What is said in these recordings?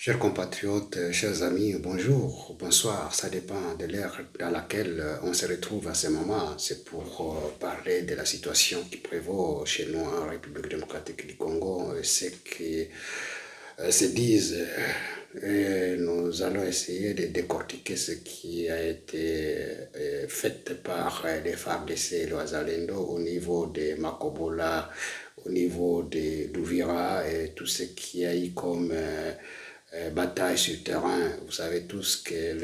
Chers compatriotes, chers amis, bonjour, bonsoir, ça dépend de l'ère dans laquelle on se retrouve à ce moment. C'est pour parler de la situation qui prévaut chez nous en République démocratique du Congo, ce qui se disent. Et nous allons essayer de décortiquer ce qui a été fait par les FARDC et les Wazalendo au niveau de Makobola, au niveau de Douvira et tout ce qui a eu comme bataille sur terrain. Vous savez tous que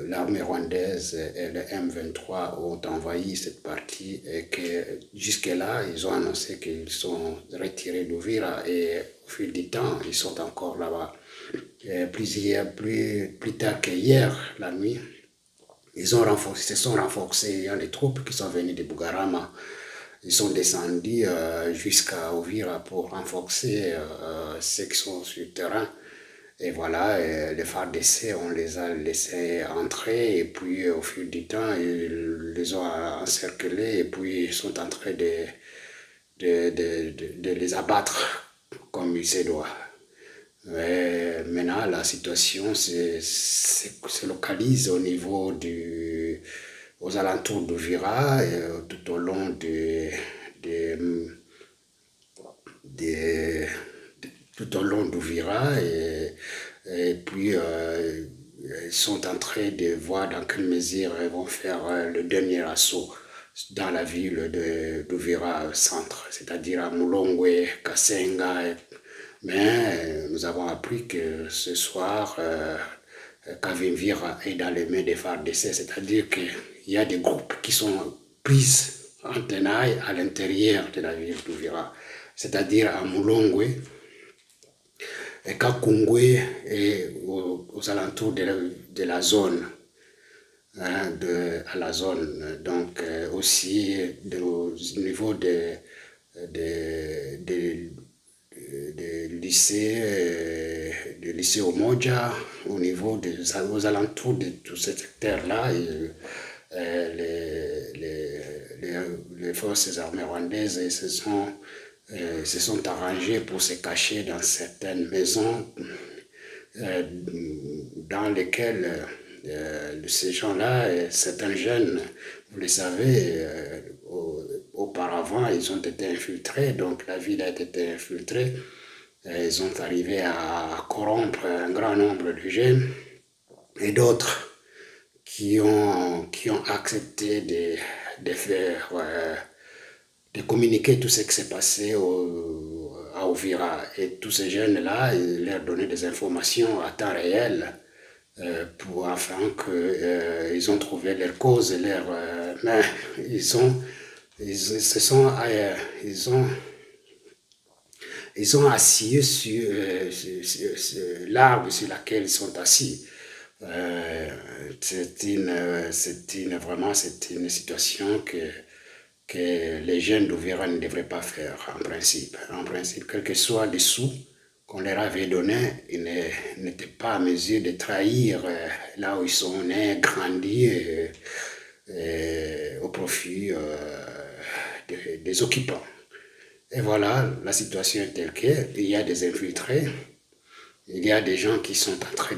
l'armée rwandaise et le M23 ont envahi cette partie et que jusque-là, ils ont annoncé qu'ils sont retirés d'Ouvira et au fil du temps, ils sont encore là-bas. Plus tard qu'hier, la nuit, se sont renforcés. Il y a des troupes qui sont venues de Bugarama. Ils sont descendus jusqu'à Ouvira pour renforcer ceux qui sont sur le terrain. Et voilà, les FARDC, on les a laissés entrer et puis au fil du temps, ils les ont encerclés et puis ils sont en train de les abattre comme il se doit. Mais maintenant, la situation se localise au niveau aux alentours d'Ouvira, tout au long de- tout au long d'Ouvira et puis ils sont en train de voir dans quelle mesure ils vont faire le dernier assaut dans la ville d'Ouvira centre, c'est-à-dire à Mulongwe, Kasenga. Mais nous avons appris que ce soir, Kavimvira est dans les mains des FARDC, c'est-à-dire qu'il y a des groupes qui sont pris en tenaille à l'intérieur de la ville d'Ouvira, c'est-à-dire à Mulongwe, et Kakungwe et aux alentours de la zone, hein, à la zone. Donc aussi au niveau de, de lycée Omoja, au niveau aux alentours de tout ce secteur-là, les forces armées rwandaises se sont arrangées pour se cacher dans certaines maisons dans lesquelles ces gens-là, certains jeunes, vous le savez, auparavant, ils ont été infiltrés, donc la ville a été infiltrée. Ils ont arrivé à corrompre un grand nombre de jeunes et d'autres qui ont accepté de faire, de communiquer tout ce qui s'est passé à Ouvira. Et tous ces jeunes-là, ils leur donnaient des informations à temps réel afin qu'ils ont trouvé leur cause, mais ils ont assis sur l'arbre sur lequel ils sont assis. Vraiment, c'est une situation que les jeunes d'Ouvira ne devraient pas faire, en principe. En principe, quel que soit les sous qu'on leur avait donnés, ils n'étaient pas à mesure de trahir là où ils sont nés, grandis, au profit des occupants. Et voilà, la situation est telle qu'il y a des infiltrés, il y a des gens qui sont en train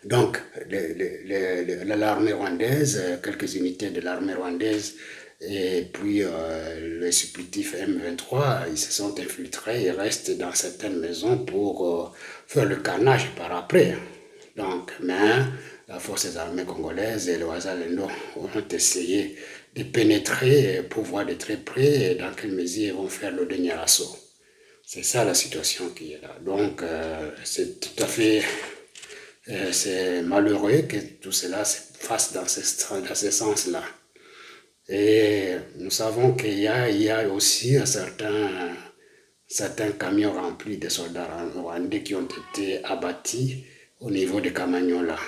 donc, l'armée rwandaise, quelques unités de l'armée rwandaise, et puis le supplétif M23, ils se sont infiltrés et restent dans certaines maisons pour faire le carnage par après. Donc, mais la forces armées congolaises et le Wazalendo ont essayé de pénétrer pour voir de très près dans quelle mesure ils vont faire le dernier assaut. C'est ça la situation qui est là. Donc, c'est tout à fait c'est malheureux que tout cela se fasse dans ce sens-là. Et nous savons il y a aussi certains camions remplis de soldats rwandais qui ont été abattus au niveau de Kamanyola.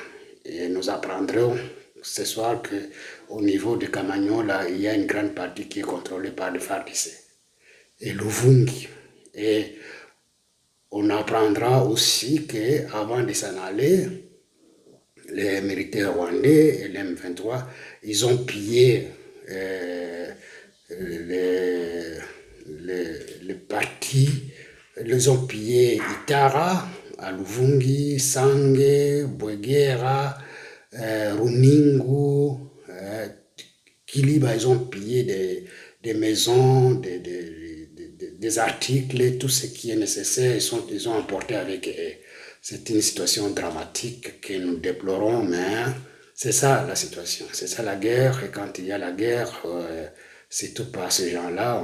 Et nous apprendrons ce soir qu'au niveau de Kamanyola, il y a une grande partie qui est contrôlée par les FARDC et Luvungi. Et on apprendra aussi qu'avant de s'en aller, les militaires rwandais et les M23, ils ont pillé les partis, ils ont pillé Itara, Aluvungi, Sange, Bwegera, Runingu, Kiliba, ils ont pillé des maisons, des articles, tout ce qui est nécessaire, ils ont emporté avec eux. C'est une situation dramatique que nous déplorons, mais c'est ça la situation, c'est ça la guerre. Et quand il y a la guerre, c'est tout par ces gens-là.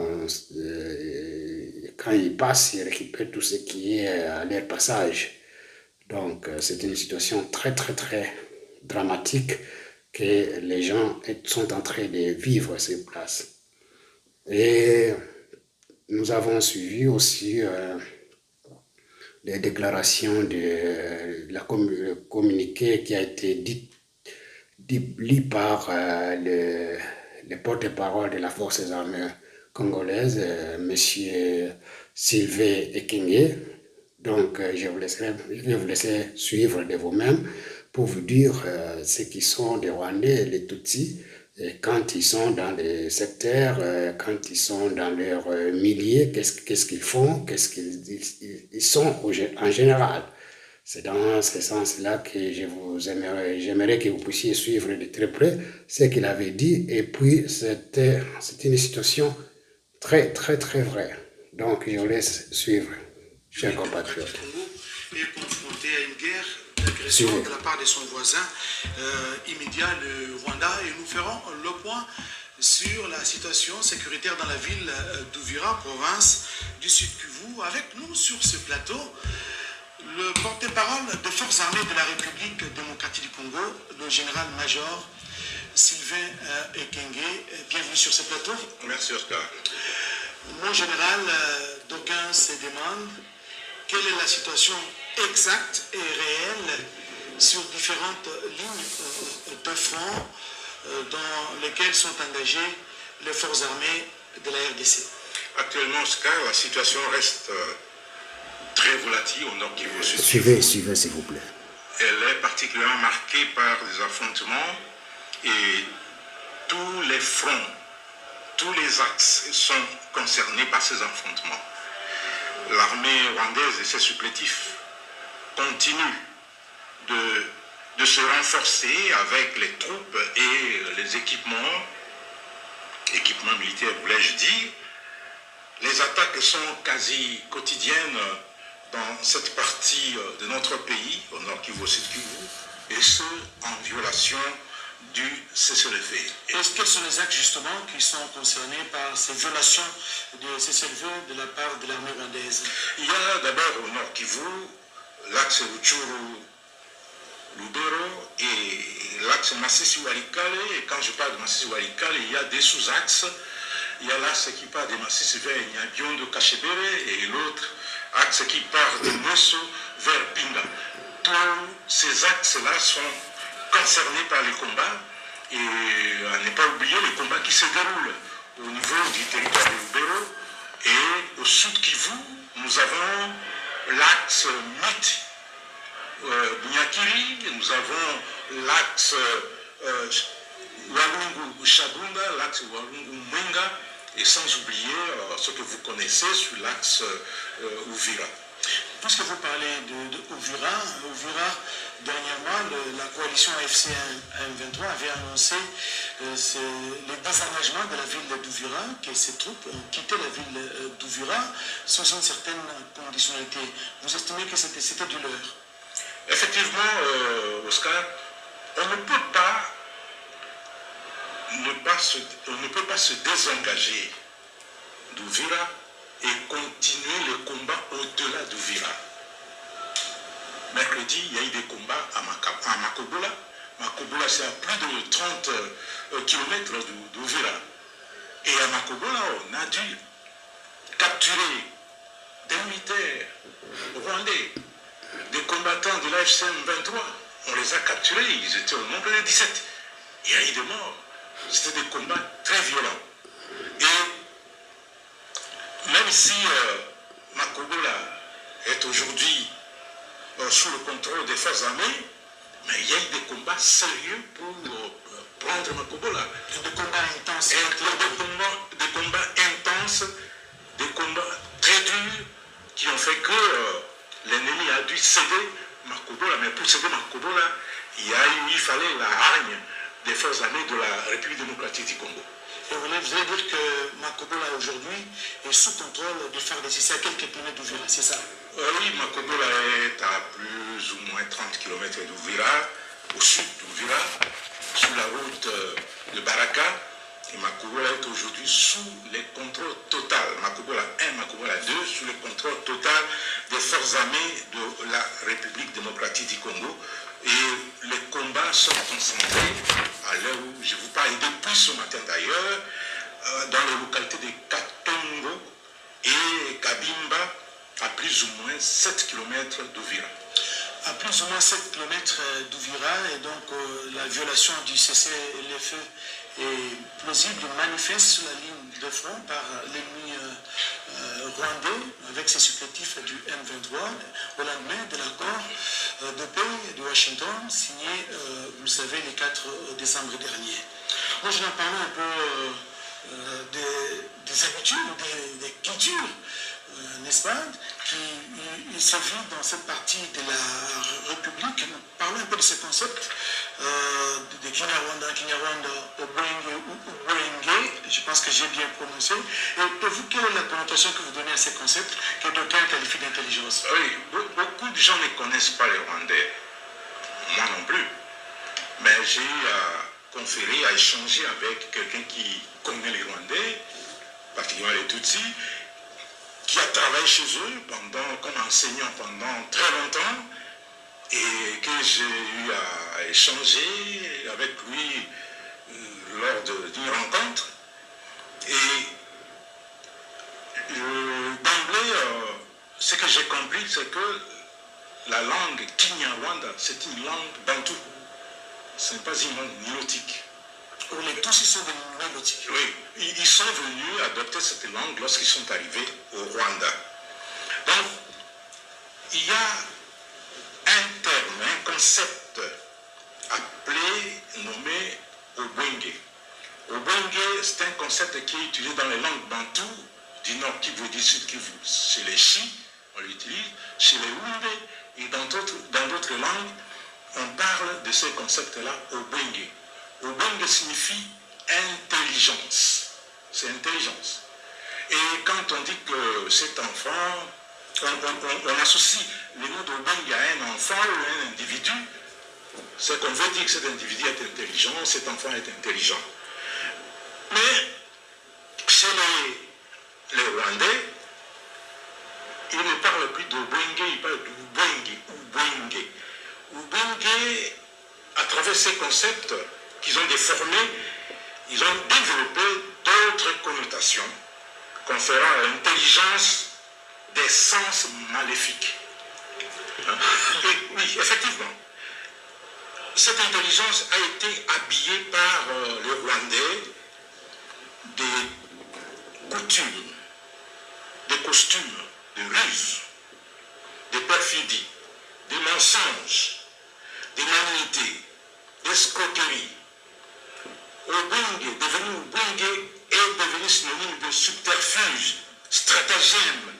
Quand ils passent, ils récupèrent tout ce qui est à leur passage. Donc, c'est une situation très, très, très dramatique que les gens sont en train de vivre sur place. Et nous avons suivi aussi les déclarations de la communiqué qui a été dit par le porte-parole de la Forces armées congolaises, M. Sylvain Ekenge. Donc, je vais vous laisser suivre de vous-même pour vous dire ce qui sont des Rwandais, les Tutsis, et quand ils sont dans les secteurs, quand ils sont dans leur milieu, qu'est-ce qu'ils font, qu'est-ce qu'ils sont en général. C'est dans ce sens-là que j'aimerais que vous puissiez suivre de très près ce qu'il avait dit. Et puis, c'était une situation très, très, très vraie. Donc, je vous laisse suivre, chers compatriotes. Le Congo est confronté à une guerre d'agression de la part de son voisin immédiat, le Rwanda. Et nous ferons le point sur la situation sécuritaire dans la ville d'Uvira, province du Sud Kivu. Avec nous sur ce plateau, le porte-parole des forces armées de la République démocratique du Congo, le général-major Sylvain Ekenge. Bienvenue sur ce plateau. Merci Oscar. Mon général, d'aucuns se demandent quelle est la situation exacte et réelle sur différentes lignes de front dans lesquelles sont engagées les forces armées de la RDC. Actuellement, Oscar, la situation reste très volatile au nord Kivu. Suivez, s'il vous plaît. Elle est particulièrement marquée par des affrontements et tous les fronts, tous les axes sont concernés par ces affrontements. L'armée rwandaise et ses supplétifs continuent de se renforcer avec les troupes et les équipements militaires, voulais-je dire. Les attaques sont quasi quotidiennes dans cette partie de notre pays, au nord Kivu, au sud Kivu, et ce, en violation du cessez-le-feu. Quels sont les actes justement qui sont concernés par ces violations de cessez-le-feu de la part de l'armée rwandaise? Il y a d'abord au nord Kivu l'axe Rutshuru Lubero et l'axe Masisi-Walikale. Et quand je parle de Masisi-Walikale, il y a des sous-axes. Il y a l'axe qui part de Masisi vers Nyabiondo Kachebere et l'autre axe qui part de Mosso vers Pinga. Tous ces axes-là sont concernés par les combats et à ne pas oublier les combats qui se déroulent au niveau du territoire de Lubero. Et au sud Kivu, nous avons l'axe Miti Bunyakiri, nous avons l'axe Walungu-Shabunda, l'axe Walungu-Mwenga, et sans oublier ce que vous connaissez sur l'axe Uvira. Puisque vous parlez de Uvira, dernièrement, la coalition AFC M23 avait annoncé le désengagement de la ville d'Uvira, que ses troupes ont quitté la ville d'Uvira sous une certaine conditionnalité. Vous estimez que c'était du leurre? Effectivement, Oscar, on ne peut pas se désengager d'Uvira et continuer les combats au-delà d'Uvira. Mercredi, il y a eu des combats à Makobola. Makobola, c'est à plus de 30 km d'Uvira. Et à Makobola, on a dû capturer des militaires rwandais, des combattants de l'AFC M23. On les a capturés, ils étaient au nombre de 17. Il y a eu des morts. C'était des combats très violents. Et même si Makobola est aujourd'hui sous le contrôle des forces armées, mais il y a eu des combats sérieux pour prendre Makobola. Des combats intenses. Des combats intenses, des combats très durs qui ont fait que l'ennemi a dû céder Makobola. Mais pour céder Makobola, il fallait la hargne des forces armées de la République démocratique du Congo. Et vous allez dire que Makobola aujourd'hui est sous contrôle de FARDC, c'est à quelques kilomètres d'Ouvira, c'est ça? Oui, Makobola est à plus ou moins 30 km d'Ouvira, au sud d'Ouvira, sur la route de Baraka. Et Makobola est aujourd'hui sous les contrôles total, Makobola 1, Makobola 2, sous le contrôle total des forces armées de la République démocratique du Congo. Et les combats sont concentrés à l'heure où je vous parle, depuis ce matin d'ailleurs, dans les localités de Katongo et Kabimba, à plus ou moins 7 km d'Ouvira. À plus ou moins 7 km d'Ouvira, et donc la violation du cessez-le-feu est plausible, manifeste sur la ligne de front par l'ennemi rwandais avec ses supplétifs du M23 au lendemain de l'accord de paix de Washington signé, vous le savez, le 4 décembre dernier. Moi, je vais en parler un peu des habitudes, des cultures, n'est-ce pas, qui se vivent dans cette partie de la République. Parlons un peu de ce concept de Kinyarwanda, Obwenge, je pense que j'ai bien prononcé. Et pour vous, quelle est la connotation que vous donnez à ce concept que d'aucuns qualifient d'intelligence? Oui, beaucoup de gens ne connaissent pas les Rwandais, moi non plus. Mais j'ai eu à conférer, à échanger avec quelqu'un qui connaît les Rwandais, particulièrement les Tutsis, qui a travaillé chez eux comme enseignant pendant très longtemps et que j'ai eu à échanger avec lui lors d'une rencontre. Et d'emblée, ce que j'ai compris, c'est que la langue Kinyarwanda, c'est une langue bantoue. Ce n'est pas une langue nilotique. Les Tutsis sont des nilotiques. Oui, ils sont venus adopter cette langue lorsqu'ils sont arrivés au Rwanda. Donc, il y a un terme, un concept appelé, nommé Obwenge. Obwenge, c'est un concept qui est utilisé dans les langues bantoues du Nord Kivu, du Sud Kivu. Chez les Chi, on l'utilise, chez les Wundé et dans d'autres langues, on parle de ce concept-là, Obwenge. Obwenge signifie intelligence. C'est intelligence. Et quand on dit que cet enfant, on associe le nom d'Obwenge à un enfant ou à un individu, c'est qu'on veut dire que cet individu est intelligent, cet enfant est intelligent. Mais chez les Rwandais, ils ne parlent plus d'Obwenge, ils parlent d'Ubwenge. Ubwenge, à travers ces concepts qu'ils ont déformés, ils ont développé d'autres connotations conférant à l'intelligence des sens maléfiques. Et oui, effectivement, cette intelligence a été habillée par les Rwandais des coutumes, des costumes, de ruses, des perfidies, des mensonges, des manités, des escroqueries. Obwenge, devenu Obwenge, est devenu synonyme de subterfuge, stratagème,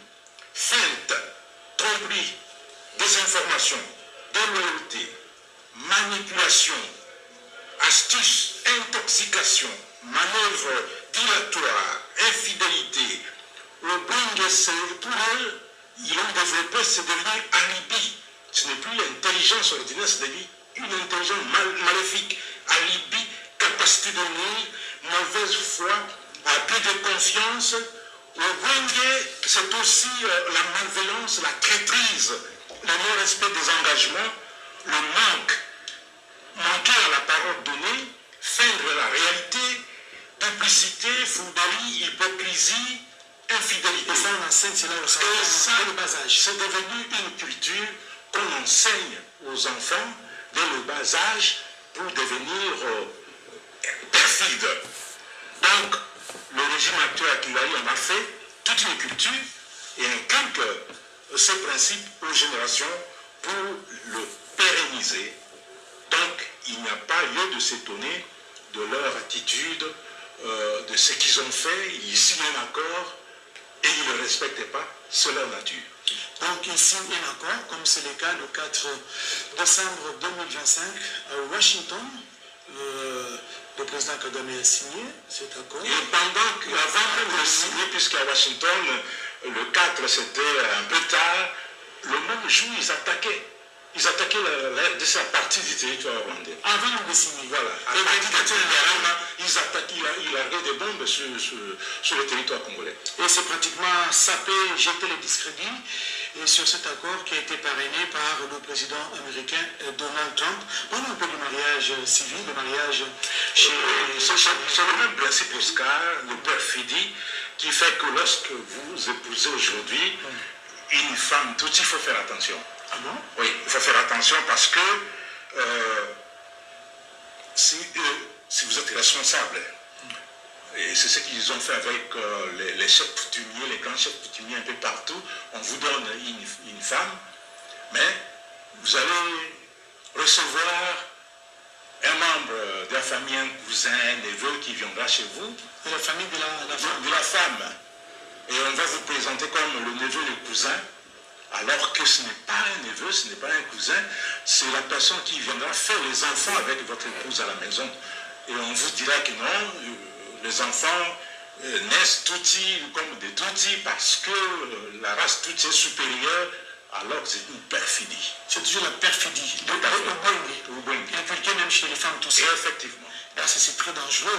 feinte, tromperie, désinformation, déloyauté, manipulation, astuce, intoxication, manœuvre dilatoire, infidélité. Obwenge, pour eux, ils ont développé, c'est devenu alibi. Ce n'est plus l'intelligence ordinaire, c'est devenu une intelligence maléfique, alibi, capacité de nuire, mauvaise foi, abus de confiance. Obwenge, c'est aussi la malveillance, la traîtrise, le non-respect des engagements, le manquer à la parole donnée, feindre la réalité, duplicité, fourberie, hypocrisie, infidélité. Et ça, on enseigne cela au le bas âge. C'est devenu une culture qu'on enseigne aux enfants dès le bas âge pour devenir perfides. Donc, le régime actuel à Kigali en a fait toute une culture et inculque ce principe aux générations pour le pérenniser. Donc, il n'y a pas lieu de s'étonner de leur attitude, de ce qu'ils ont fait. Ici, il y a un accord et ils ne le respectent pas, c'est leur nature. Donc ils signent un accord, comme c'est le cas le 4 décembre 2025 à Washington. Le président Kagame a signé cet accord. Et avant même de signer, puisqu'à Washington, le 4 c'était un peu tard, le même jour ils attaquaient la RDC à partir du territoire rwandais. Avant de signer. Voilà. Les prédicateurs ils attaquaient, ils larguaient des bombes sur le territoire congolais. Et c'est pratiquement sapé, jeter le discrédit sur cet accord qui a été parrainé par le président américain Donald Trump. Parlons un peu du mariage civil, le mariage chez... C'est le même principe, Oscar, de perfidie, qui fait que lorsque vous épousez aujourd'hui une femme, tout il faut faire attention. Ah bon? Oui, il faut faire attention parce que si vous êtes responsable, et c'est ce qu'ils ont fait avec les chefs coutumiers, les grands chefs coutumiers un peu partout, on vous donne une femme, mais vous allez recevoir un membre de la famille, un cousin, un neveu qui viendra chez vous. De la famille de la femme. Et on va vous présenter comme le neveu, le cousin, alors que ce n'est pas un neveu, ce n'est pas un cousin, c'est la personne qui viendra faire les enfants avec votre épouse à la maison. Et on vous dira que non, les enfants naissent toutis comme des toutis parce que la race touti est supérieure, alors que c'est une perfidie. C'est toujours la perfidie. Inculquée même chez les femmes tout ça. Effectivement. C'est très dangereux.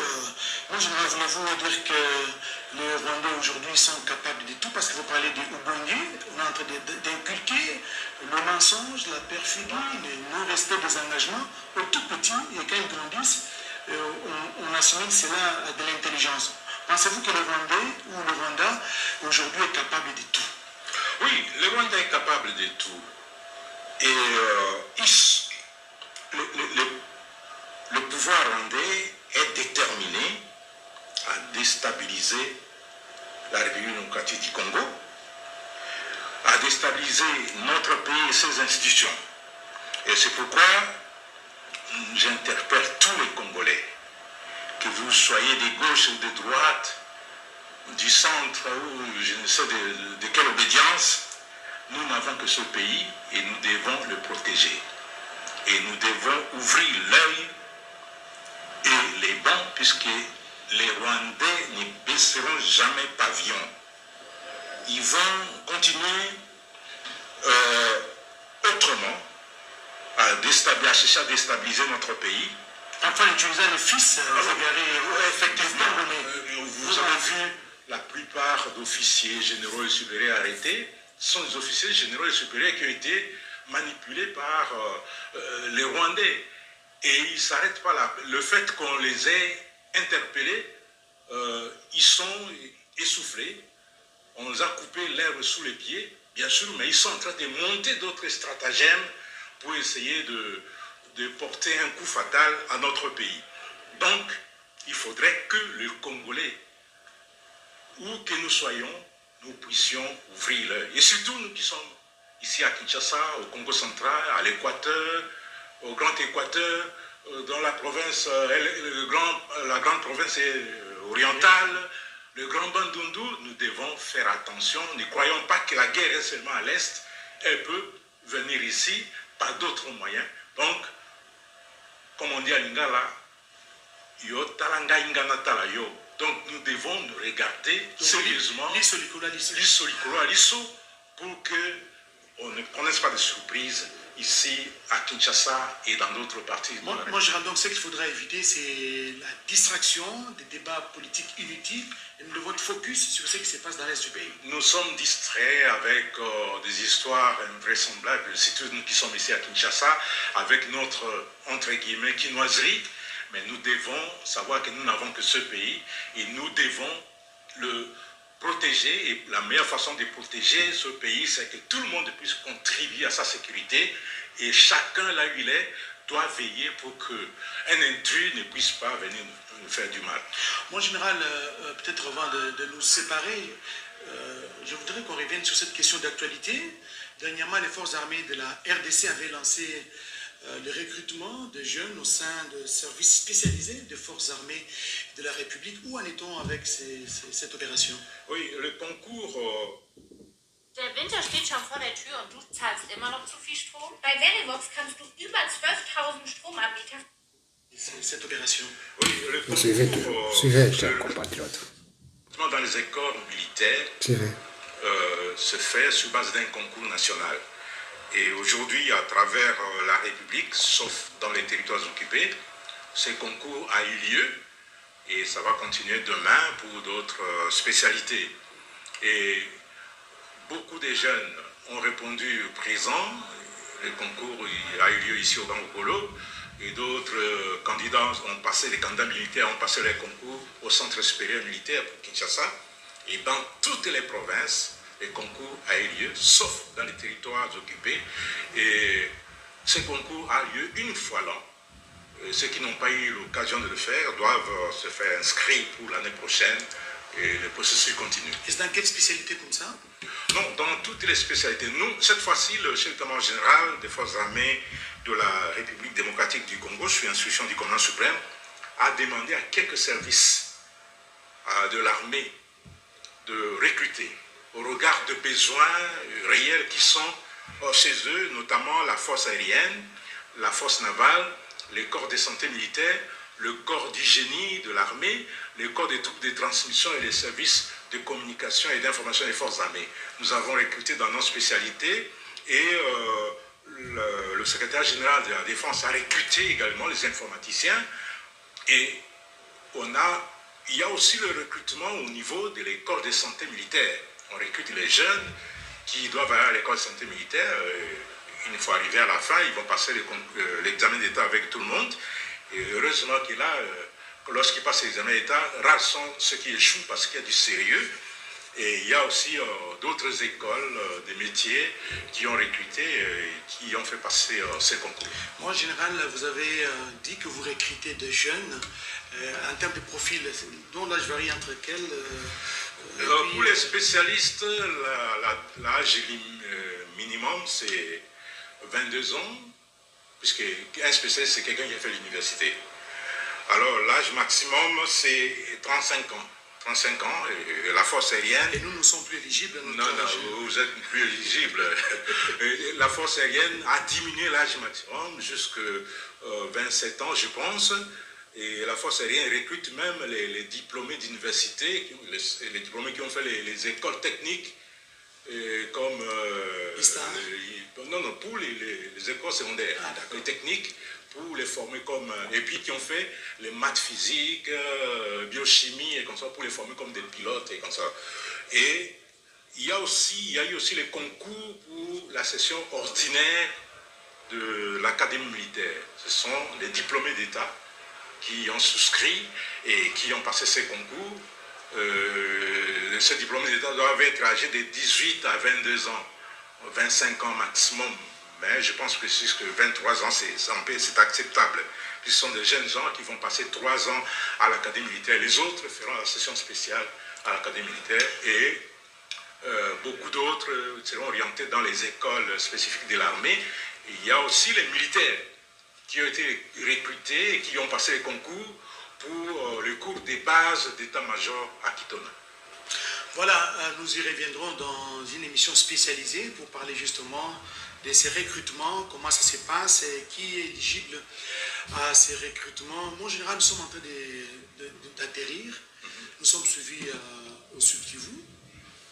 Moi, voulez-vous dire que les Rwandais aujourd'hui sont capables de tout, parce que vous parlez du Ubungi, on est en train d'inculquer le mensonge, la perfidie, le non-respect des engagements aux tout petits, et quand ils grandissent, on assimile cela à de l'intelligence. Pensez-vous que le Rwandais ou le Rwanda aujourd'hui est capable de tout? Oui, le Rwanda est capable de tout. Et le pouvoir rwandais est déterminé à déstabiliser la République démocratique du Congo, à déstabiliser notre pays et ses institutions. Et c'est pourquoi j'interpelle tous les Congolais, que vous soyez de gauche ou de droite, du centre ou je ne sais de quelle obédience, nous n'avons que ce pays et nous devons le protéger. Et nous devons ouvrir l'œil et les bancs, puisque les Rwandais ne baisseront jamais pavillon. Ils vont continuer autrement à chercher à déstabiliser notre pays. Enfin, utilisant les fils, effectivement, vous avez vu la plupart d'officiers généraux et supérieurs arrêtés sont des officiers généraux et supérieurs qui ont été manipulés par les Rwandais. Et ils ne s'arrêtent pas là. Le fait qu'on les ait interpellés, ils sont essoufflés. On nous a coupé l'herbe sous les pieds, bien sûr, mais ils sont en train de monter d'autres stratagèmes pour essayer de porter un coup fatal à notre pays. Donc, il faudrait que les Congolais, où que nous soyons, nous puissions ouvrir l'œil. Et surtout nous qui sommes ici à Kinshasa, au Congo central, à l'Équateur, au Grand Équateur, dans la province, la grande province orientale, le Grand Bandundu, nous devons faire attention. Ne croyons pas que la guerre est seulement à l'Est. Elle peut venir ici par d'autres moyens. Donc, comme on dit à Lingala, yo talanga ingana tala yo. Donc nous devons nous regarder sérieusement pour qu'on ne connaisse pas de surprises ici à Kinshasa et dans d'autres parties. Moi, je donc ce qu'il faudra éviter, c'est la distraction, des débats politiques inutiles, et nous devons être focus sur ce qui se passe dans l'Est du pays. Nous sommes distraits avec des histoires invraisemblables, surtout nous qui sommes ici à Kinshasa, avec notre, entre guillemets, quinoiserie. Mais nous devons savoir que nous n'avons que ce pays et nous devons le protéger. Et la meilleure façon de protéger ce pays, c'est que tout le monde puisse contribuer à sa sécurité. Et chacun, là où il est, doit veiller pour qu'un intrus ne puisse pas venir nous faire du mal. Mon général, peut-être avant de nous séparer, je voudrais qu'on revienne sur cette question d'actualité. Dernièrement, les forces armées de la RDC avaient lancé le recrutement de jeunes au sein de services spécialisés des forces armées de la République. Où en est-on avec cette opération? Oui, le concours... Der Winter steht schon vor der Tür und du zahlst immer noch zu viel Strom? Bei Verivox kannst du über 12.000 Stromanbieter... Cette opération. Oui, le Suivez, chers compatriotes. Dans les écoles militaires se fait sur base d'un concours national. Et aujourd'hui, à travers la République, sauf dans les territoires occupés, ce concours a eu lieu et ça va continuer demain pour d'autres spécialités. Et beaucoup de jeunes ont répondu présent. Le concours a eu lieu ici au Bangokolo. Et d'autres candidats ont passé, les candidats militaires ont passé les concours au Centre supérieur militaire pour Kinshasa. Et dans toutes les provinces, le concours a eu lieu, sauf dans les territoires occupés. Et ce concours a lieu une fois l'an. Ceux qui n'ont pas eu l'occasion de le faire doivent se faire inscrire pour l'année prochaine et le processus continue. Et c'est dans quelle spécialité comme ça? Non, dans toutes les spécialités. Nous, cette fois-ci, le chef d'état-major général des forces armées de la République démocratique du Congo, sous instruction du commandant suprême, a demandé à quelques services de l'armée de recruter au regard de besoins réels qui sont chez eux, notamment la force aérienne, la force navale, les corps de santé militaire, le corps du génie de l'armée, le corps des troupes de transmission et les services de communication et d'information des forces armées. Nous avons recruté dans nos spécialités et le secrétaire général de la Défense a recruté également les informaticiens et il y a aussi le recrutement au niveau de l'école de santé militaire. On recrute les jeunes qui doivent aller à l'école de santé militaire. Une fois arrivés à la fin, ils vont passer l'examen d'État avec tout le monde. Et heureusement qu'il a, lorsqu'ils passent l'examen d'État, rares sont ceux qui échouent parce qu'il y a du sérieux. Et il y a aussi d'autres écoles, des métiers qui ont recruté et qui ont fait passer ces concours. Moi, en général, vous avez dit que vous recrutez des jeunes en termes de profil, dont l'âge varie entre quels pour les spécialistes, l'âge minimum, c'est 22 ans, puisque un spécialiste, c'est quelqu'un qui a fait l'université. Alors, l'âge maximum, c'est 35 ans. 35 ans, et la force aérienne... Et nous, nous sommes plus éligibles à notre Non, vous êtes plus éligible. La force aérienne a diminué l'âge maximum jusqu'à 27 ans, je pense. Et la force aérienne recrute même les diplômés d'université, les diplômés qui ont fait les écoles techniques, comme... non, pour les écoles secondaires, les techniques, pour les former comme... Et puis qui ont fait les maths physiques, biochimie, et comme ça, pour les former comme des pilotes, et comme ça. Et il y a eu aussi les concours pour la session ordinaire de l'Académie militaire. Ce sont les diplômés d'État qui ont souscrit et qui ont passé ces concours. Ces diplômés d'État doivent être âgés de 18 à 22 ans, 25 ans maximum. Mais je pense que jusqu'à 23 ans, c'est acceptable. Ce sont des jeunes gens qui vont passer 3 ans à l'Académie militaire. Les autres feront la session spéciale à l'Académie militaire et beaucoup d'autres seront orientés dans les écoles spécifiques de l'armée. Il y a aussi les militaires qui ont été recrutés et qui ont passé les concours pour le cours des bases d'état-major à Kitona. Voilà, nous y reviendrons dans une émission spécialisée pour parler justement de ces recrutements, comment ça se passe et qui est éligible à ces recrutements. Moi, en général, nous sommes en train d'atterrir. Nous sommes suivis au Sud Kivu,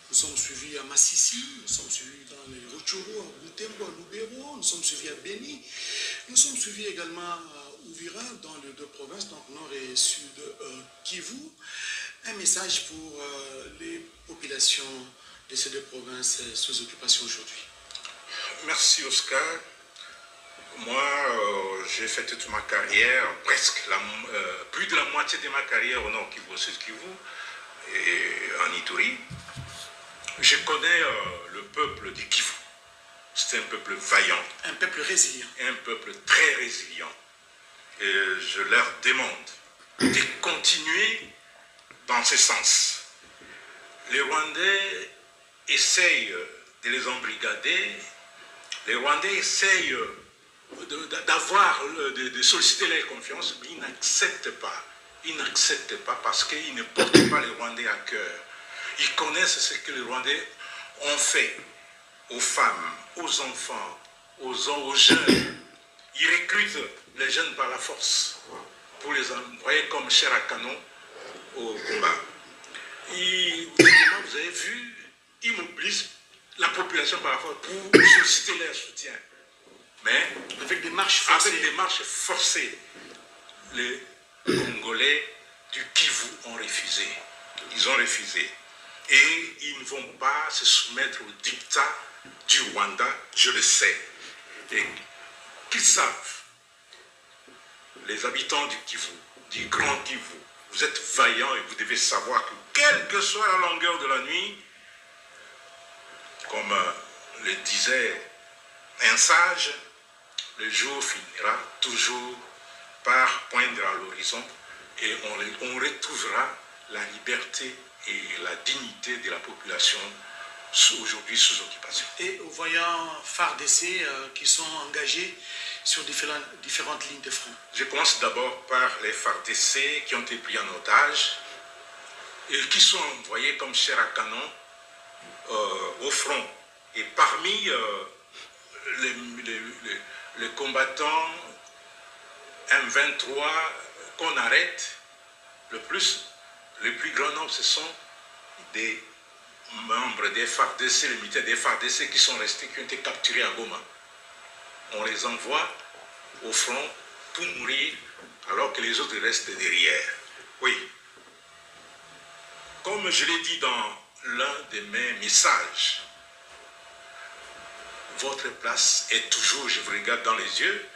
nous sommes suivis à Massissi, nous sommes suivis dans les Rutshuru, à Butembo, à Lubero, nous sommes suivis à Beni, nous sommes suivis également à Uvira, dans les 2 provinces, donc Nord et Sud Kivu. Un message pour les populations de ces 2 provinces sous occupation aujourd'hui. Merci Oscar. Moi, j'ai fait toute ma carrière, presque plus de la moitié de ma carrière au Nord Kivu, au Sud Kivu et en Ituri. Je connais le peuple du Kivu. C'est un peuple vaillant. Un peuple résilient. Un peuple très résilient. Et je leur demande de continuer dans ce sens. Les Rwandais essayent de les embrigader. Les Rwandais essayent d'avoir, de solliciter leur confiance, mais ils n'acceptent pas. Ils n'acceptent pas parce qu'ils ne portent pas les Rwandais à cœur. Ils connaissent ce que les Rwandais ont fait aux femmes, aux enfants, aux jeunes. Ils recrutent les jeunes par la force pour les envoyer comme chair à canon au combat. Vous avez vu, ils mobilisent la population par la force pour solliciter leur soutien. Mais avec des marches forcées, les Congolais du Kivu ont refusé. Ils ont refusé. Et ils ne vont pas se soumettre au dictat du Rwanda, je le sais. Et qu'ils savent, les habitants du Kivu, du Grand Kivu, vous êtes vaillants et vous devez savoir que quelle que soit la longueur de la nuit, comme le disait un sage, le jour finira toujours par poindre à l'horizon et on retrouvera la liberté et la dignité de la population aujourd'hui sous occupation. Et aux voyants FARDC qui sont engagés sur différentes lignes de front. Je commence d'abord par les FARDC qui ont été pris en otage et qui sont envoyés comme chair à canon au front. Et parmi les combattants M23 qu'on arrête, le plus grand nombre, ce sont des membres des FARDC, les militaires des FARDC qui sont restés, qui ont été capturés à Goma. On les envoie au front pour mourir alors que les autres restent derrière. Oui. Comme je l'ai dit dans l'un de mes messages, votre place est toujours, je vous regarde dans les yeux,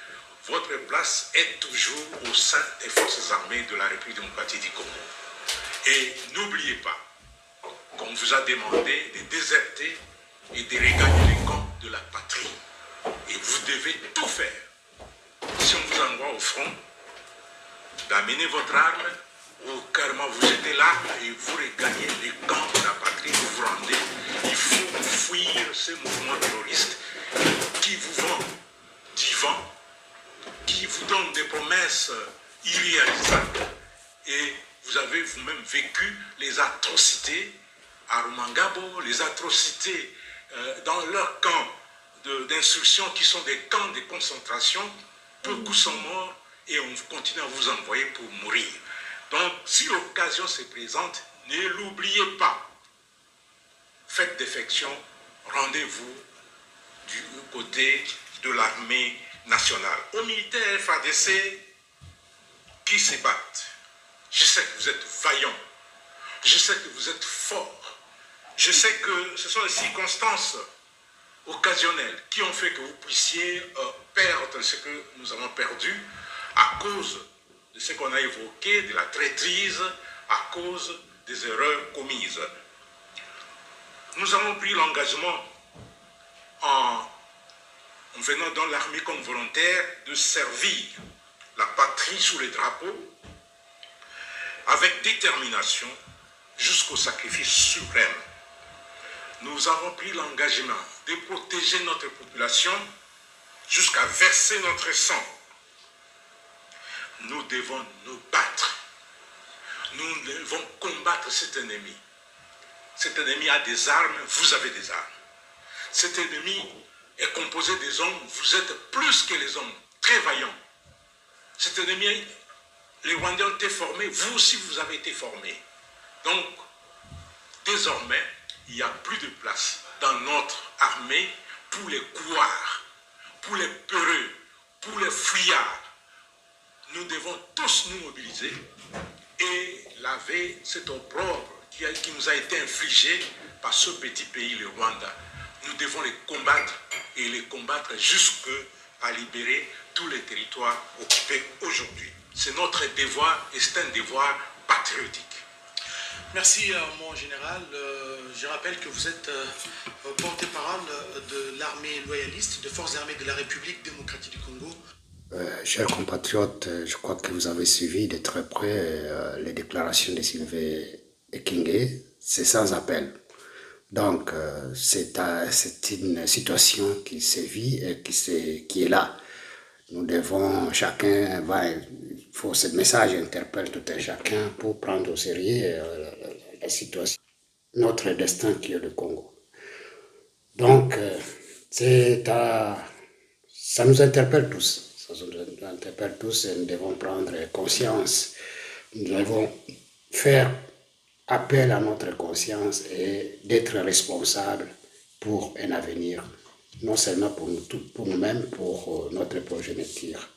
votre place est toujours au sein des forces armées de la République démocratique du Congo. Et n'oubliez pas qu'on vous a demandé de déserter et de regagner les camps de la patrie. Et vous devez tout faire. Si on vous envoie au front, d'amener votre arme, ou carrément vous jetez l'arme et vous regagnez les camps de la patrie, vous vous rendez. Il faut fuir ce mouvement terroriste qui vous vend du vent, qui vous donne des promesses irréalisables. Et vous avez vous-même vécu les atrocités à Rumangabo, les atrocités dans leurs camps d'instruction qui sont des camps de concentration. Beaucoup sont morts et on continue à vous envoyer pour mourir. Donc, si l'occasion se présente, ne l'oubliez pas. Faites défection, rendez-vous du côté de l'armée nationale. Aux militaires FARDC qui se battent, je sais que vous êtes vaillants, je sais que vous êtes forts, je sais que ce sont les circonstances occasionnelles qui ont fait que vous puissiez perdre ce que nous avons perdu à cause de ce qu'on a évoqué, de la traîtrise, à cause des erreurs commises. Nous avons pris l'engagement en venant dans l'armée comme volontaire de servir la patrie sous les drapeaux avec détermination jusqu'au sacrifice suprême. Nous avons pris l'engagement de protéger notre population jusqu'à verser notre sang. Nous devons nous battre. Nous devons combattre cet ennemi. Cet ennemi a des armes, vous avez des armes. Cet ennemi est composé des hommes, vous êtes plus que les hommes, très vaillants. Cet ennemi, les Rwandais ont été formés, vous aussi vous avez été formés. Donc, désormais, il n'y a plus de place dans notre armée pour les couards, pour les peureux, pour les fuyards. Nous devons tous nous mobiliser et laver cet opprobre qui nous a été infligé par ce petit pays, le Rwanda. Nous devons les combattre et les combattre jusqu'à libérer tous les territoires occupés aujourd'hui. C'est notre devoir et c'est un devoir patriotique. Merci mon général. Je rappelle que vous êtes porte-parole de l'armée loyaliste, de forces armées de la République démocratique du Congo. Chers compatriotes, je crois que vous avez suivi de très près les déclarations de Sylvain Ekenge. C'est sans appel. Donc, c'est une situation qui sévit et qui est là. Nous devons, chacun va, il faut ce message interpelle tout un chacun pour prendre au sérieux la situation, notre destin qui est le Congo. Donc, ça nous interpelle tous. Ça nous interpelle tous et nous devons prendre conscience. Nous devons faire appel à notre conscience et d'être responsables pour un avenir, non seulement pour nous-mêmes, pour notre progéniture.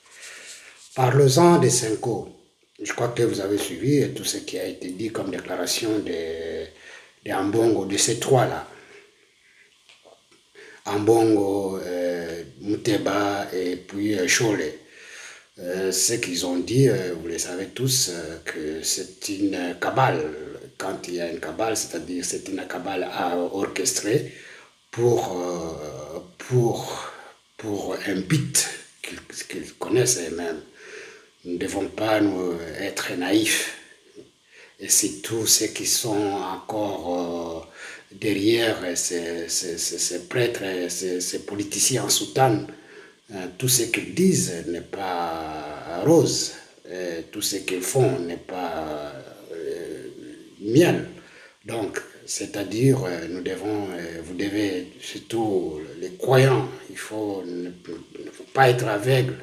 Parlons-en des Senko. Je crois que vous avez suivi tout ce qui a été dit comme déclaration de Ambongo, de ces trois-là. Ambongo, Muteba et puis Chole. Ce qu'ils ont dit, vous le savez tous, que c'est une cabale. Quand il y a une cabale, c'est-à-dire c'est une cabale orchestrée pour un but qu'ils connaissent eux-mêmes. Nous ne devons pas être naïfs. Et c'est tous ceux qui sont encore derrière ces prêtres, ces politiciens en soutane. Tout ce qu'ils disent n'est pas rose. Tout ce qu'ils font n'est pas miel. Donc, c'est-à-dire, vous devez, surtout les croyants, il ne faut pas être aveugle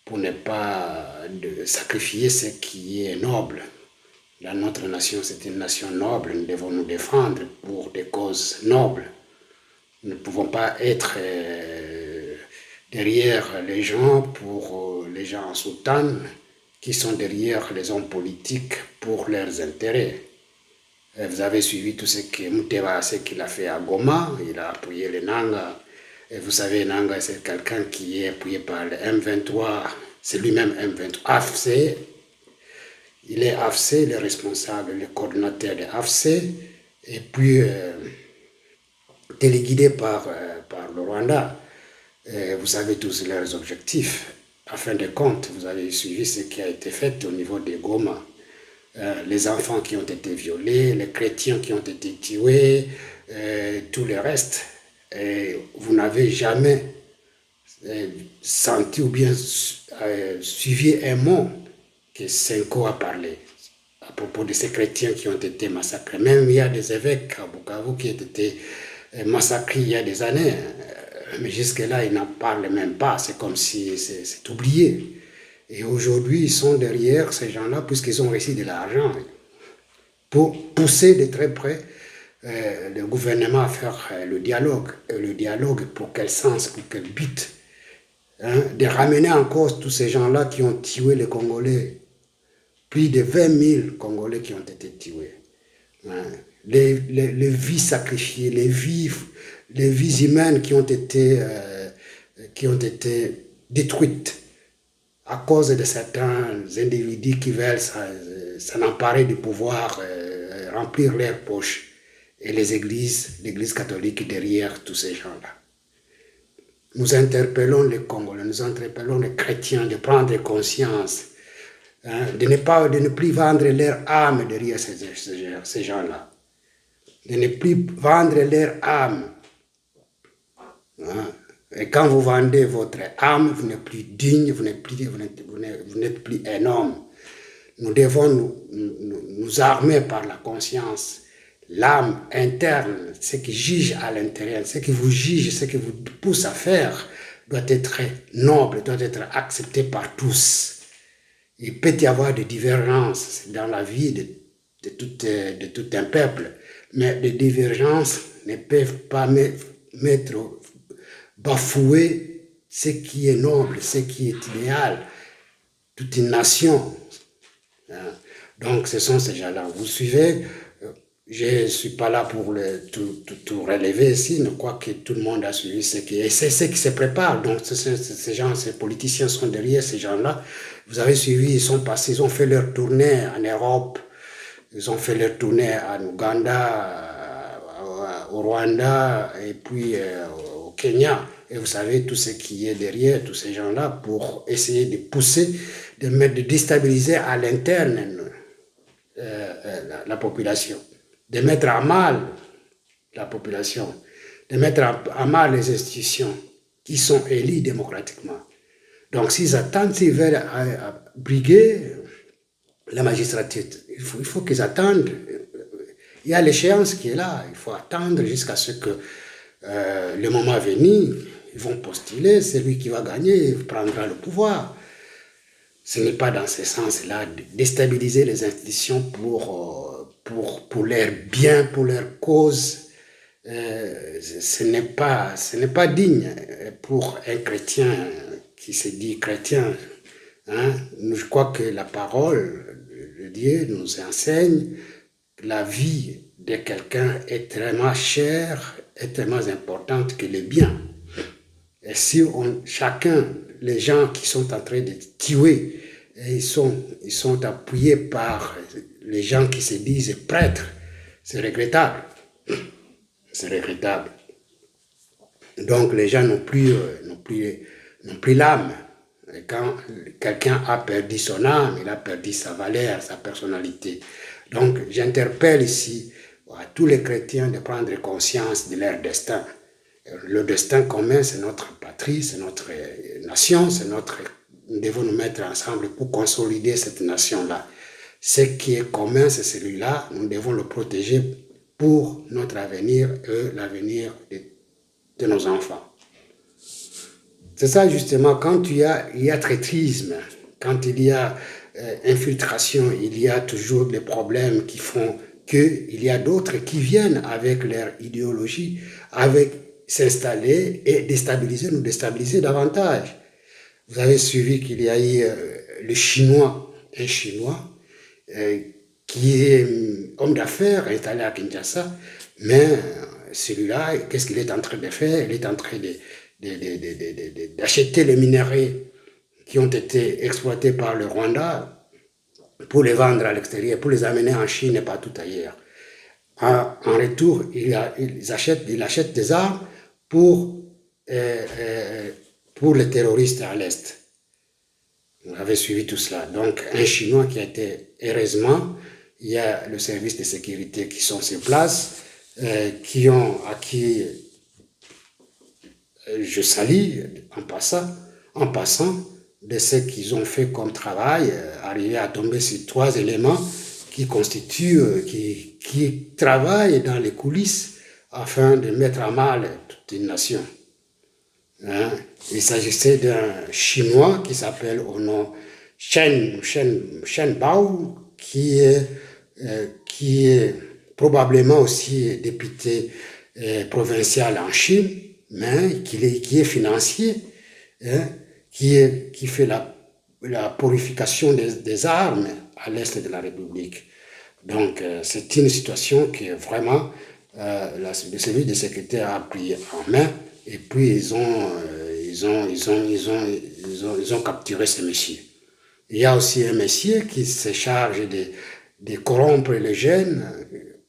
pour ne pas sacrifier ce qui est noble. Dans notre nation, c'est une nation noble, nous devons nous défendre pour des causes nobles. Nous ne pouvons pas être derrière les gens pour les gens en soutane qui sont derrière les hommes politiques pour leurs intérêts. Vous avez suivi tout ce que Muteba, ce qu'il a fait à Goma, il a appuyé les Nanga. Et vous savez, Nanga, c'est quelqu'un qui est appuyé par le M23, c'est lui-même M23, AFC. Il est AFC, le responsable, le coordinateur de AFC, et puis téléguidé par le Rwanda. Vous savez tous leurs objectifs. À fin de compte, vous avez suivi ce qui a été fait au niveau de Goma. Les enfants qui ont été violés, les chrétiens qui ont été tués, tout le reste. Vous n'avez jamais senti ou bien suivi un mot que Senko a parlé à propos de ces chrétiens qui ont été massacrés. Même il y a des évêques à Bukavu qui ont été massacrés il y a des années. Mais jusque-là, ils n'en parlent même pas. C'est comme si c'est oublié. Et aujourd'hui, ils sont derrière ces gens-là puisqu'ils ont reçu de l'argent pour pousser de très près le gouvernement à faire le dialogue. Et le dialogue, pour quel sens, pour quel but, de ramener en cause tous ces gens-là qui ont tué les Congolais. Plus de 20 000 Congolais qui ont été tués. Les vies sacrifiées, les vies humaines qui ont été détruites à cause de certains individus qui veulent s'en emparer du pouvoir, remplir leurs poches. Et l'Église catholique derrière tous ces gens-là. Nous interpellons les Congolais, nous interpellons les chrétiens de prendre conscience, de ne plus vendre leur âme derrière ces gens-là. De ne plus vendre leur âme. Et quand vous vendez votre âme, vous n'êtes plus digne, vous n'êtes plus un homme. Nous devons nous armer par la conscience, l'âme interne, ce qui juge à l'intérieur, ce qui vous juge, ce qui vous pousse à faire, doit être noble, doit être accepté par tous. Il peut y avoir des divergences dans la vie de tout un peuple, mais les divergences ne peuvent pas bafouer ce qui est noble, ce qui est idéal, toute une nation. Donc ce sont ces gens-là. Vous suivez, je ne suis pas là pour tout relever ici, je crois que tout le monde a suivi c'est ce qui se prépare. Donc ces politiciens sont derrière ces gens-là. Vous avez suivi, ils sont passés, ils ont fait leur tournée en Europe, ils ont fait leur tournée en Ouganda, au Rwanda et puis au Kenya. Et vous savez tout ce qui est derrière tous ces gens-là pour essayer de pousser, de déstabiliser à l'interne la population, de mettre à mal la population, de mettre à mal les institutions qui sont élues démocratiquement. Donc, s'ils attendent, s'ils veulent briguer la magistrature, il faut qu'ils attendent. Il y a l'échéance qui est là. Il faut attendre jusqu'à ce que le moment venu, ils vont postuler, c'est lui qui va gagner, il prendra le pouvoir. Ce n'est pas dans ce sens-là, déstabiliser les institutions pour leur bien, pour leur cause. Ce n'est pas digne pour un chrétien qui se dit chrétien. Hein? Je crois que la parole de Dieu nous enseigne que la vie de quelqu'un est tellement chère, est tellement importante que le bien. Et si chacun, les gens qui sont en train de tuer, ils sont appuyés par les gens qui se disent prêtres, c'est regrettable. C'est regrettable. Donc les gens n'ont plus l'âme. Et quand quelqu'un a perdu son âme, il a perdu sa valeur, sa personnalité. Donc j'interpelle ici à tous les chrétiens de prendre conscience de leur destin. Le destin commun, c'est notre patrie, c'est notre nation, nous devons nous mettre ensemble pour consolider cette nation-là. Ce qui est commun, c'est celui-là, nous devons le protéger pour notre avenir et l'avenir de nos enfants. C'est ça justement, quand il y a traîtrisme, quand il y a infiltration, il y a toujours des problèmes qui font qu'il y a d'autres qui viennent avec leur idéologie, s'installer et nous déstabiliser davantage. Vous avez suivi qu'il y a eu un Chinois qui est homme d'affaires installé à Kinshasa, mais celui-là, qu'est-ce qu'il est en train de faire? Il est en train d'acheter les minerais qui ont été exploités par le Rwanda pour les vendre à l'extérieur, pour les amener en Chine et partout ailleurs. En retour, il achète des armes pour les terroristes à l'Est. Vous avez suivi tout cela. Donc, un Chinois qui a été, heureusement, il y a le service de sécurité qui sont sur place, qui ont acquis, je salue en passant, de ce qu'ils ont fait comme travail, arriver à tomber sur 3 éléments qui travaillent dans les coulisses afin de mettre à mal toute une nation. Hein? Il s'agissait d'un Chinois qui s'appelle au nom Shen Bao, qui est probablement aussi député provincial en Chine, mais qui est financier, hein, qui fait la purification des armes à l'est de la République. Donc c'est une situation qui est vraiment le service de sécurité a pris en main, et puis ils ont capturé ce monsieur. Il y a aussi un monsieur qui se charge de corrompre les jeunes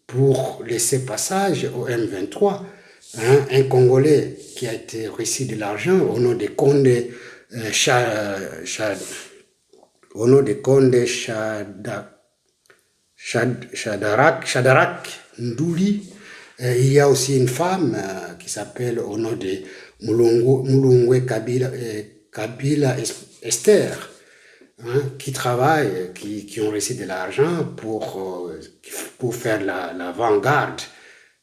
pour laisser passage au M23. Hein, un Congolais qui a été reçu de l'argent au nom de Condé Chadarak Ndouli. Il y a aussi une femme qui s'appelle au nom de Mulungwe Kabila Esther, hein, qui travaillent, qui ont reçu de l'argent pour faire l'avant-garde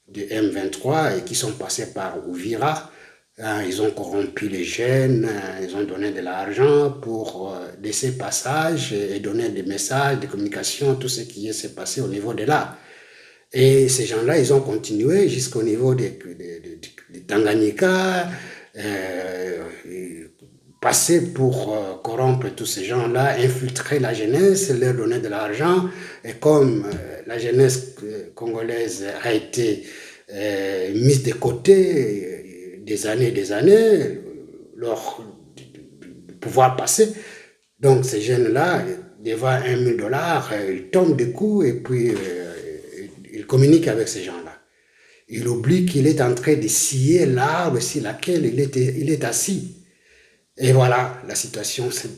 de M23 et qui sont passés par Uvira. Hein, ils ont corrompu les jeunes, ils ont donné de l'argent pour laisser passage et donner des messages de communication, tout ce qui s'est passé au niveau de là. Et ces gens-là, ils ont continué jusqu'au niveau de Tanganyika, passer pour corrompre tous ces gens-là, infiltrer la jeunesse, leur donner de l'argent. Et comme la jeunesse congolaise a été mise de côté des années, leur pouvoir passer, donc ces jeunes-là, devant $1 000, ils tombent du coup et puis ils communiquent avec ces gens-là. Il oublie qu'il est en train de scier l'arbre sur laquelle il est assis. Et voilà, la situation s'est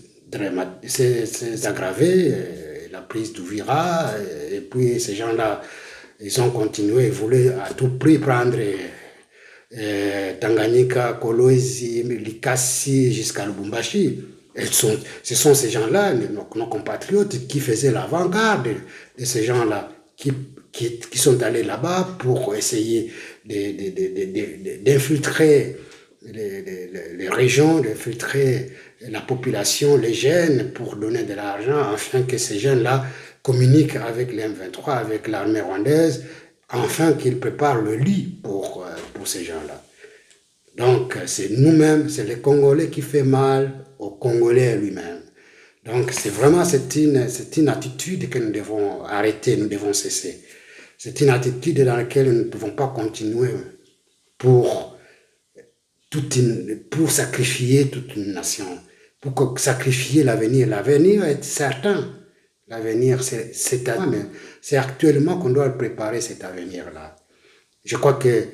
aggravée, la prise d'Uvira, et puis ces gens-là, ils ont continué, ils voulaient à tout prix prendre Tanganyika, Kolwezi, Likasi jusqu'à Lubumbashi. Ce sont ces gens-là, nos compatriotes, qui faisaient l'avant-garde de ces gens-là, qui sont allés là-bas pour essayer d'infiltrer les régions, d'infiltrer la population, les jeunes, pour donner de l'argent, afin que ces jeunes-là communiquent avec les M23, avec l'armée rwandaise, afin qu'ils préparent le lit pour ces gens-là. Donc, c'est nous-mêmes, c'est les Congolais qui fait mal aux Congolais lui-même. Donc, c'est vraiment, c'est une attitude que nous devons arrêter, nous devons cesser. C'est une attitude dans laquelle nous ne pouvons pas continuer pour sacrifier toute une nation, pour sacrifier l'avenir. L'avenir est certain. L'avenir, c'est actuellement qu'on doit préparer cet avenir-là. Je crois que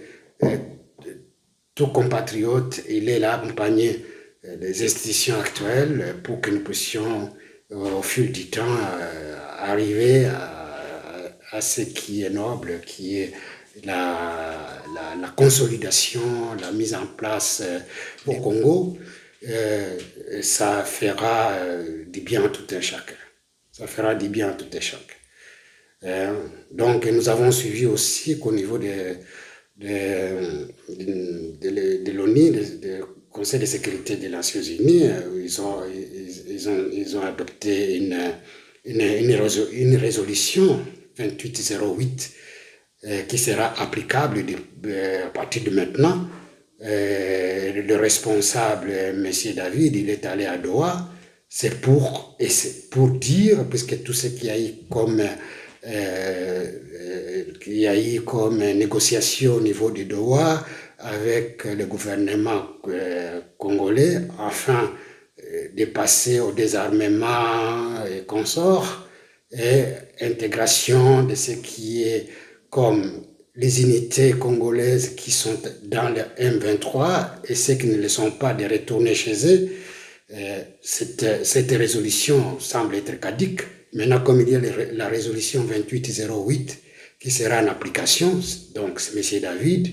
tout compatriote, il est là accompagné des institutions actuelles pour que nous puissions, au fil du temps, arriver à ce qui est noble, qui est la consolidation, la mise en place au Congo. Ça fera du bien à tout un chacun. Ça fera du bien à tout un chacun. Donc, nous avons suivi aussi qu'au niveau de l'ONU, du Conseil de sécurité des Nations Unies, ils ont adopté une résolution 2808 qui sera applicable à partir de maintenant. Le responsable, M. David, il est allé à Doha, c'est pour dire, puisque tout ce qu'il y a eu comme négociation au niveau de Doha avec le gouvernement congolais, afin de passer au désarmement et consorts, et intégration de ce qui est comme les unités congolaises qui sont dans le M23 et ceux qui ne le sont pas, de retourner chez eux. Cette résolution semble être caduque. Maintenant, comme il y a la résolution 2808 qui sera en application, donc M. David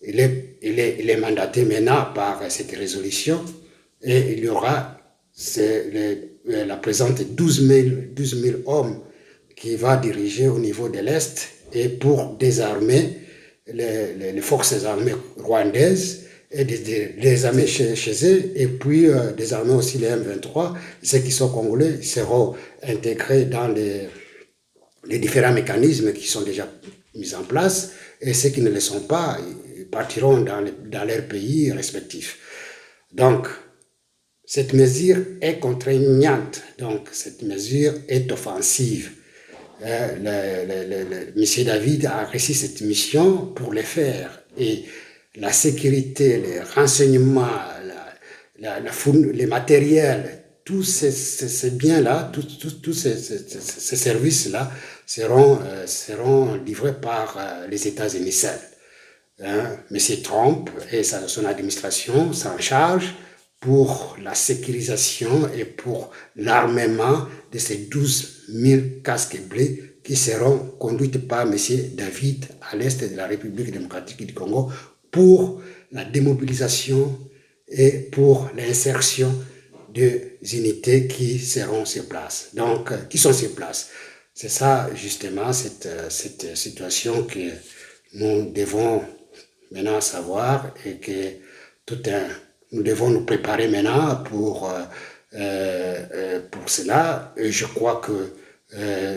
il est mandaté maintenant par cette résolution, et il y aura la présence de 12 000 hommes qui va diriger au niveau de l'Est et pour désarmer les forces armées rwandaises et les armer chez eux, et puis désarmer aussi les M23. Ceux qui sont congolais seront intégrés dans les différents mécanismes qui sont déjà mis en place, et ceux qui ne le sont pas, ils partiront dans leurs pays respectifs. Donc, cette mesure est contraignante, donc cette mesure est offensive. M. David a réussi cette mission pour le faire, et la sécurité, les renseignements, les matériels, tous ces biens-là, tous ces services-là seront livrés par les États-Unis seuls. M. Trump et son administration s'en chargent pour la sécurisation et pour l'armement de ces 12 000 casques bleus qui seront conduites par M. David à l'est de la République démocratique du Congo pour la démobilisation et pour l'insertion des unités qui seront sur place. Donc, qui sont sur place. C'est ça, justement, cette situation que nous devons maintenant savoir, et que nous devons nous préparer maintenant pour cela. Et je crois que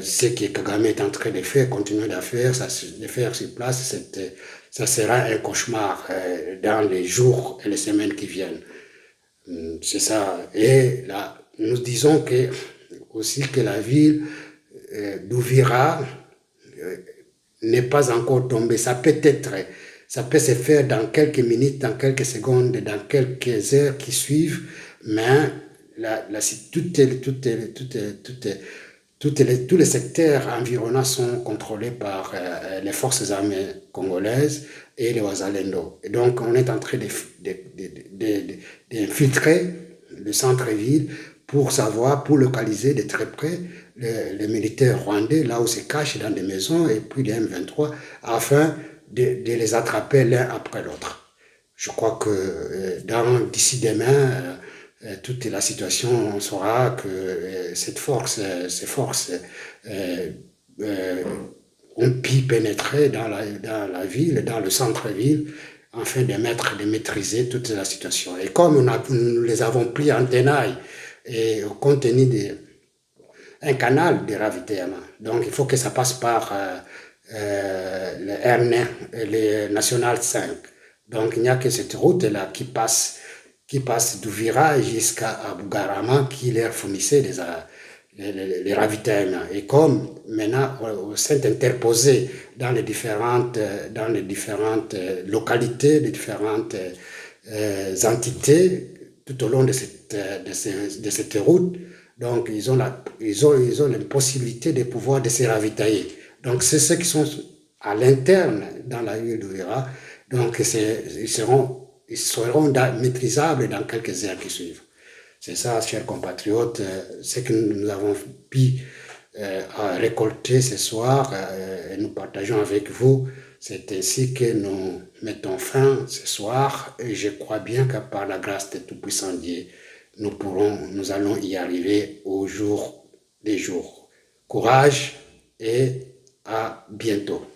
ce que Kagame est en train de faire, continuer de faire sur place, ça sera un cauchemar dans les jours et les semaines qui viennent. C'est ça. Et là, nous disons aussi que la ville d'Ouvira n'est pas encore tombée. Ça peut se faire dans quelques minutes, dans quelques secondes, dans quelques heures qui suivent, mais tous les secteurs environnants sont contrôlés par les forces armées congolaises et les Wazalendo. Et donc, on est en train d'infiltrer le centre-ville pour localiser de très près les militaires rwandais, là où se cachent dans des maisons, et puis les M23, afin de les attraper l'un après l'autre. Je crois que d'ici demain, toute la situation, on saura que ces forces ont pu pénétrer dans la ville, dans le centre-ville, afin de maîtriser toute la situation. Et comme nous les avons pris en tenaille et compte tenu un canal de ravitaillement, donc il faut que ça passe par le R9, le National 5. Donc il n'y a que cette route-là qui passe d'Ouvira jusqu'à Bugarama qui leur fournissait les ravitaillements. Et comme maintenant on s'est interposé dans les différentes localités, les différentes entités tout au long de cette route, donc ils ont la possibilité de pouvoir de se ravitailler. Donc c'est ceux qui sont à l'interne dans la ville d'Ouvira, donc ils seront maîtrisables dans quelques heures qui suivent. C'est ça, chers compatriotes, ce que nous avons pu récolter ce soir et nous partageons avec vous. C'est ainsi que nous mettons fin ce soir et je crois bien que par la grâce de Tout-Puissant Dieu, nous allons y arriver au jour des jours. Courage et à bientôt.